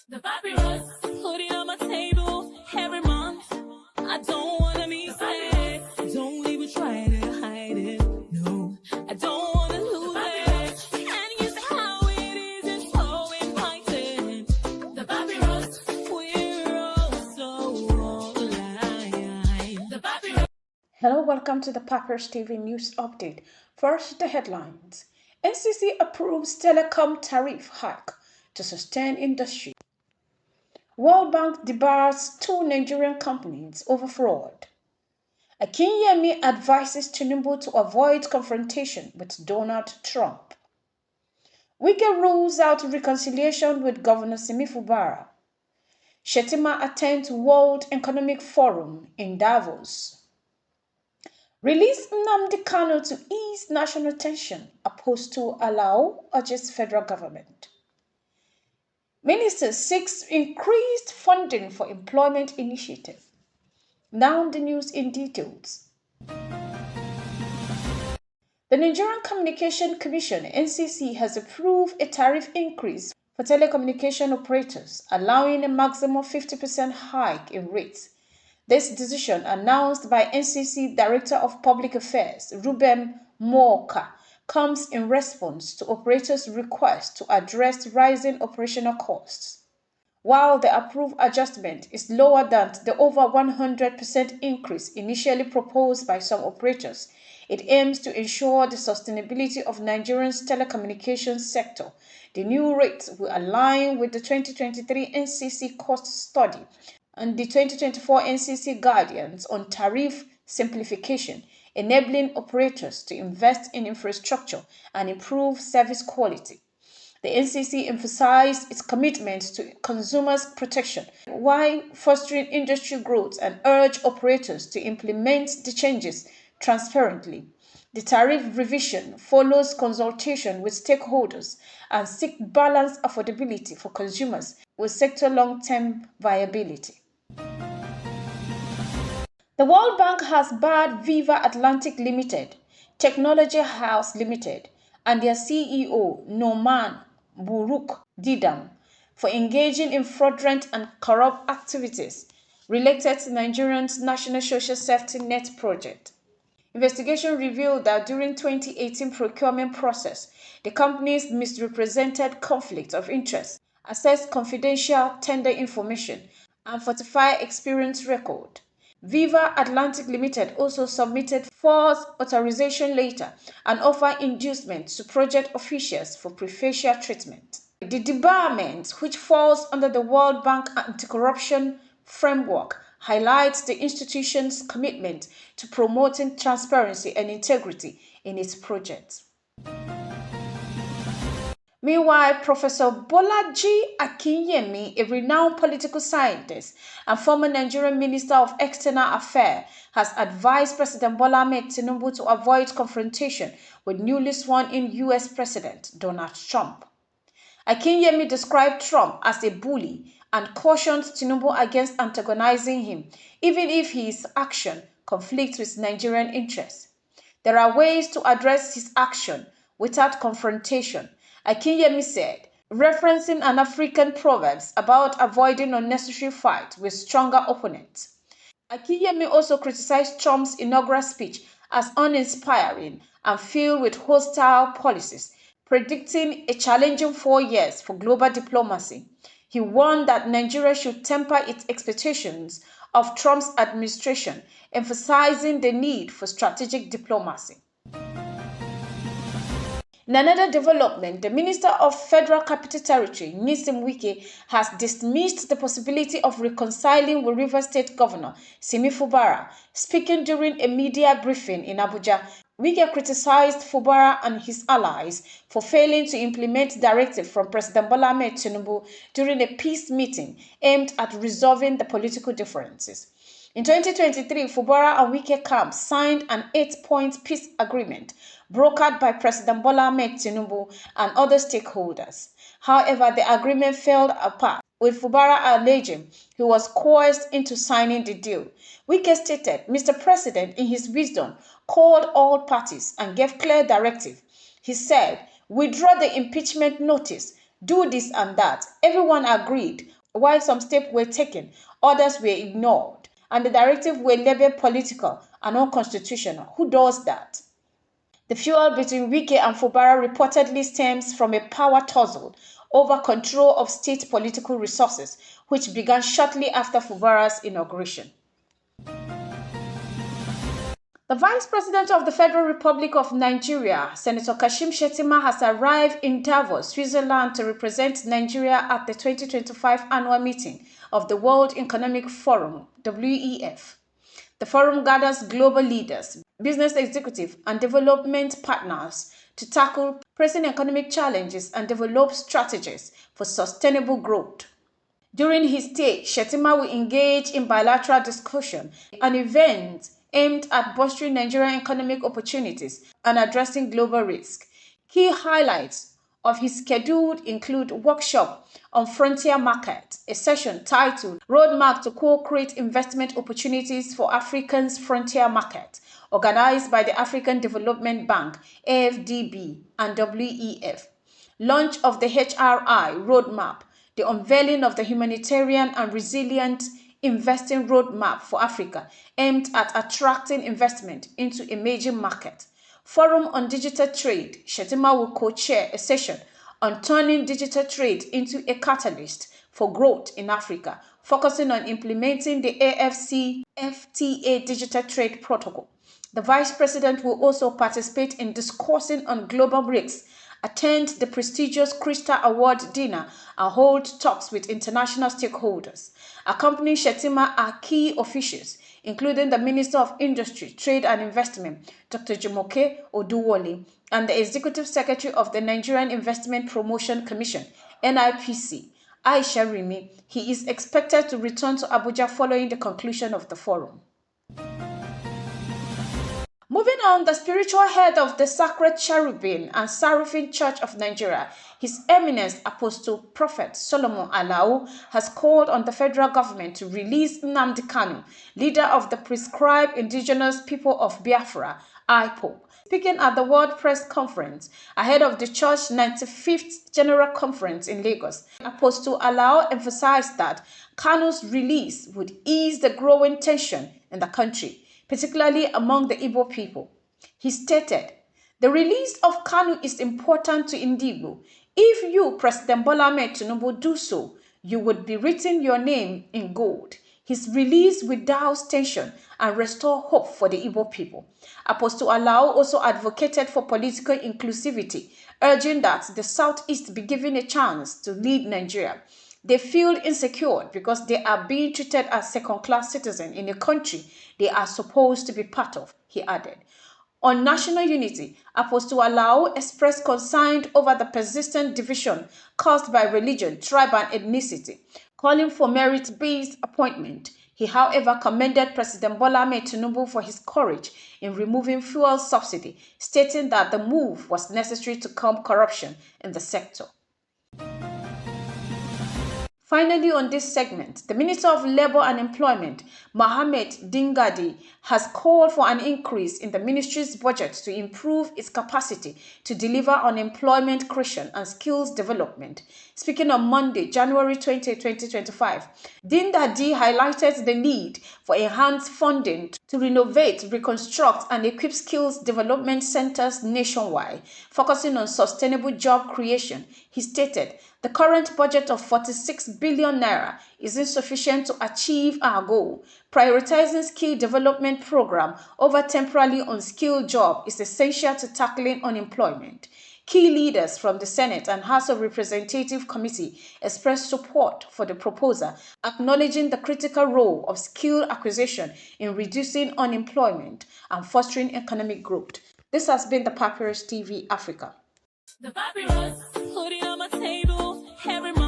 The papyrus, putting on my table every month. I don't wanna be sad. Don't even try to hide it. No, I don't wanna lose it. And you see how it is, it's so inviting. The papyrus, we're all so alive. The papyrus. Hello, welcome to the Papyrus TV News Update. First, the headlines. NCC approves Telecom tariff hike to sustain industry. World Bank debars two Nigerian companies over fraud. Akinyemi advises Tinubu to avoid confrontation with Donald Trump. Wike rules out reconciliation with Governor Simi Fubara. Shettima attends World Economic Forum in Davos. Release Nnamdi Kanu to ease national tension, Apostle Alao urges federal government. Minister seeks increased funding for employment initiative. Now the news in details. The Nigerian Communication Commission (NCC) has approved a tariff increase for telecommunication operators, allowing a maximum 50% hike in rates. This decision, announced by NCC Director of Public Affairs Ruben Moka, comes in response to operators' request to address rising operational costs. While the approved adjustment is lower than the over 100% increase initially proposed by some operators, it aims to ensure the sustainability of Nigeria's telecommunications sector. The new rates will align with the 2023 NCC cost study and the 2024 NCC guidance on tariff simplification, enabling operators to invest in infrastructure and improve service quality. The NCC emphasized its commitment to consumers' protection while fostering industry growth and urged operators to implement the changes transparently. The tariff revision follows consultation with stakeholders and seeks balanced affordability for consumers with sector long-term viability. The World Bank has barred Viva Atlantic Limited, Technology House Limited, and their CEO, Noman Buruk Didam, for engaging in fraudulent and corrupt activities related to Nigeria's National Social Safety Net project. Investigation revealed that during 2018 procurement process, the companies misrepresented conflict of interest, accessed confidential tender information, and falsified experience record. Viva Atlantic Limited also submitted false authorization letter and offer inducement to project officials for preferential treatment. The debarment, which falls under the World Bank anti-corruption framework, highlights the institution's commitment to promoting transparency and integrity in its projects. Meanwhile, Professor Bolaji Akinyemi, a renowned political scientist and former Nigerian Minister of External Affairs, has advised President Bola Ahmed Tinubu to avoid confrontation with newly sworn-in U.S. President Donald Trump. Akinyemi described Trump as a bully and cautioned Tinubu against antagonizing him, even if his action conflicts with Nigerian interests. There are ways to address his action without confrontation, Akinyemi said, referencing an African proverb about avoiding unnecessary fight with stronger opponents. Akinyemi also criticized Trump's inaugural speech as uninspiring and filled with hostile policies, predicting a challenging 4 years for global diplomacy. He warned that Nigeria should temper its expectations of Trump's administration, emphasizing the need for strategic diplomacy. In another development, the Minister of Federal Capital Territory, Nyesom Wike, has dismissed the possibility of reconciling with Rivers State Governor Simi Fubara. Speaking during a media briefing in Abuja, Wike criticized Fubara and his allies for failing to implement directive from President Bola Ahmed Tinubu during a peace meeting aimed at resolving the political differences. In 2023, Fubara and Wike camps signed an 8-point peace agreement brokered by President Bola Ahmed Tinubu and other stakeholders. However, the agreement fell apart, with Fubara alleging he was coerced into signing the deal. Wike stated Mr. President, in his wisdom, called all parties and gave clear directive. He said, "Withdraw the impeachment notice, do this and that." Everyone agreed. While some steps were taken, others were ignored, and the directive were labeled political and unconstitutional. Who does that? The feud between Wike and Fubara reportedly stems from a power tussle over control of state political resources, which began shortly after Fubara's inauguration. The Vice President of the Federal Republic of Nigeria, Senator Kashim Shettima, has arrived in Davos, Switzerland, to represent Nigeria at the 2025 annual meeting of the World Economic Forum, WEF. The forum gathers global leaders, business executives, and development partners to tackle pressing economic challenges and develop strategies for sustainable growth. During his stay, Shettima will engage in bilateral discussion, an event aimed at bolstering Nigerian economic opportunities and addressing global risk. Key highlights of his schedule include workshop on frontier market, a session titled Roadmap to Co-create Investment Opportunities for Africa's Frontier Market, organized by the African Development Bank, AFDB, and WEF. Launch of the HRI Roadmap, the unveiling of the Humanitarian and Resilient Investing Roadmap for Africa, aimed at attracting investment into emerging markets. Forum on Digital Trade, Shettima will co-chair a session on turning digital trade into a catalyst for growth in Africa, focusing on implementing the AFCFTA Digital Trade Protocol. The Vice President will also participate in discussing on global risks, attend the prestigious Crystal Award dinner, and hold talks with international stakeholders. Accompanying Shettima are key officials, including the Minister of Industry, Trade and Investment, Dr. Jumoke Oduwole, and the Executive Secretary of the Nigerian Investment Promotion Commission, NIPC, Aisha Rimi. He is expected to return to Abuja following the conclusion of the forum. Moving on, the spiritual head of the Sacred Cherubim and Seraphim Church of Nigeria, His Eminence Apostle Prophet Solomon Alao, has called on the federal government to release Nnamdi Kanu, leader of the proscribed indigenous people of Biafra, IPOB. Speaking at the World Press Conference ahead of the Church's 95th General Conference in Lagos, Apostle Alao emphasized that Kanu's release would ease the growing tension in the country, particularly among the Igbo people. He stated, "The release of Kanu is important to Indigo. If you, President Bola Ahmed Tinubu, do so, you would be written your name in gold. His release will douse tension and restore hope for the Igbo people." Apostle Alao also advocated for political inclusivity, urging that the Southeast be given a chance to lead Nigeria. They feel insecure because they are being treated as second-class citizens in a country they are supposed to be part of, he added. On national unity, Apostle Alao expressed concern over the persistent division caused by religion, tribe, and ethnicity, calling for merit-based appointment. He, however, commended President Bola Ahmed Tinubu for his courage in removing fuel subsidy, stating that the move was necessary to curb corruption in the sector. Finally, on this segment, the Minister of Labour and Employment, Mohammed Dingadi, has called for an increase in the ministry's budget to improve its capacity to deliver on employment creation and skills development. Speaking on Monday, January 20, 2025, Dingadi highlighted the need for enhanced funding to renovate, reconstruct, and equip skills development centers nationwide, focusing on sustainable job creation. He stated, "The current budget of 46 billion naira is insufficient to achieve our goal. Prioritizing skill development program over temporarily unskilled job is essential to tackling unemployment." Key leaders from the Senate and House of Representatives Committee expressed support for the proposal, acknowledging the critical role of skill acquisition in reducing unemployment and fostering economic growth. This has been the Papyrus TV Africa. The papyrus, put it on my table every month.